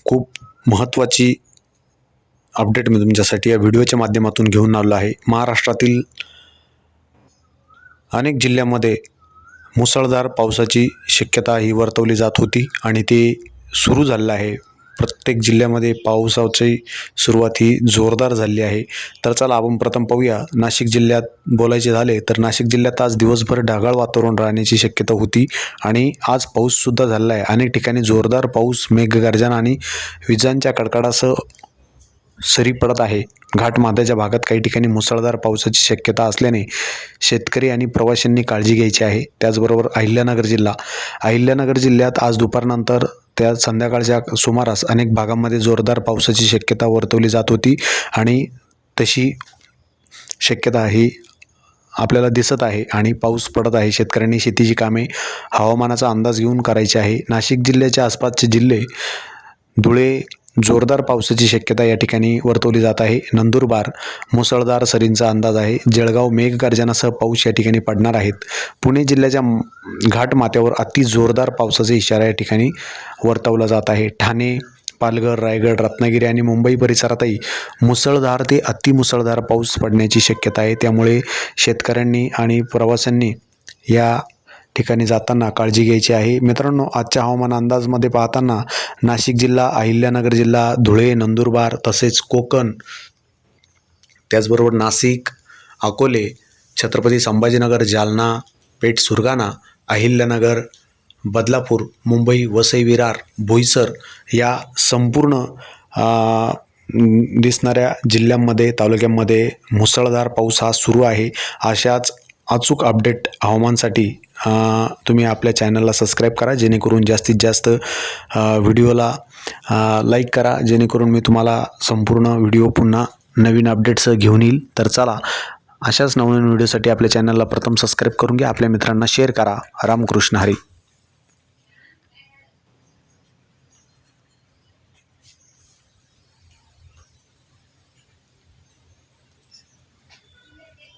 खूप महत्त्वाची अपडेट मी तुमच्यासाठी या व्हिडिओच्या माध्यमातून घेऊन आलो आहे। महाराष्ट्रातील अनेक जिल्ह्यांमध्ये मुसळधार पावसाची शक्यता ही वर्तवली जात होती आणि ते सुरू झालेलं आहे। प्रत्येक जिल्ह्यामध्ये पावसाची सुरुवात ही जोरदार झाली आहे। तर चला आपण प्रथम पाहूया नाशिक जिल्ह्यात बोलायचे झाले तर नाशिक जिल्ह्यात आज दिवसभर ढगाळ वातावरण राहण्याची शक्यता होती आणि आज पाऊससुद्धा झालेला आहे। अनेक ठिकाणी जोरदार पाऊस, मेघगर्जना आणि विजांच्या कडकडासह सरी पडत आहे। घाटमाथ्याच्या भागात काही ठिकाणी मुसळधार पावसाची शक्यता असल्याने शेतकरी आणि प्रवाशांनी काळजी घ्यायची आहे। त्याचबरोबर अहिल्यानगर जिल्ह्यात आज दुपारनंतर त्या संध्याकाळच्या सुमारास अनेक भागांमध्ये जोरदार पावसाची शक्यता वर्तवली जात होती आणि तशी शक्यता ही आपल्याला दिसत आहे आणि पाऊस पडत आहे। शेतकऱ्यांनी शेतीची कामे हवामानाचा अंदाज घेऊन करायची आहे। नाशिक जिल्ह्याच्या आसपासचे जिल्हे, धुळे जोरदार पावसाची शक्यता या ठिकाणी वर्तवली जात आहे। नंदुरबार मुसळधार सरींचा अंदाज आहे। जळगाव मेघगर्जनासह पाऊस या ठिकाणी पडणार आहेत। पुणे जिल्ह्याच्या घाटमाथ्यावर अति जोरदार पावसाचा इशारा या ठिकाणी वर्तवला जात आहे। ठाणे, पालघर, रायगड, रत्नागिरी आणि मुंबई परिसरातही मुसळधार ते अतिमुसळधार पाऊस पडण्याची शक्यता आहे। त्यामुळे शेतकऱ्यांनी आणि प्रवाशांनी या ठिकाणी जाताना काळजी घ्यायची आहे। मित्रांनो, आजच्या हवामान अंदाजमध्ये पाहताना नाशिक जिल्हा, अहिल्यानगर जिल्हा, धुळे, नंदुरबार तसेच कोकण, त्याचबरोबर नाशिक, अकोले, छत्रपती संभाजीनगर, जालना, पेठ, सुरगाणा, अहिल्यानगर, बदलापूर, मुंबई, वसई, विरार, बोईसर या संपूर्ण दिसणाऱ्या जिल्ह्यांमध्ये, तालुक्यांमध्ये मुसळधार पाऊस हा सुरू आहे। अशाच अचूक अपडेट हवामानसाठी तुम्ही आपल्या चॅनलला सबस्क्राईब करा, जेणेकरून जास्तीत जास्त व्हिडिओला लाईक करा, जेणेकरून मी तुम्हाला संपूर्ण व्हिडिओ पुन्हा नवीन अपडेट्स घेऊन येईल। तर चला, अशाच नवीन व्हिडिओसाठी आपल्या चॅनलला प्रथम सबस्क्राईब करून घ्या, आपल्या मित्रांना शेअर करा। रामकृष्ण हरी।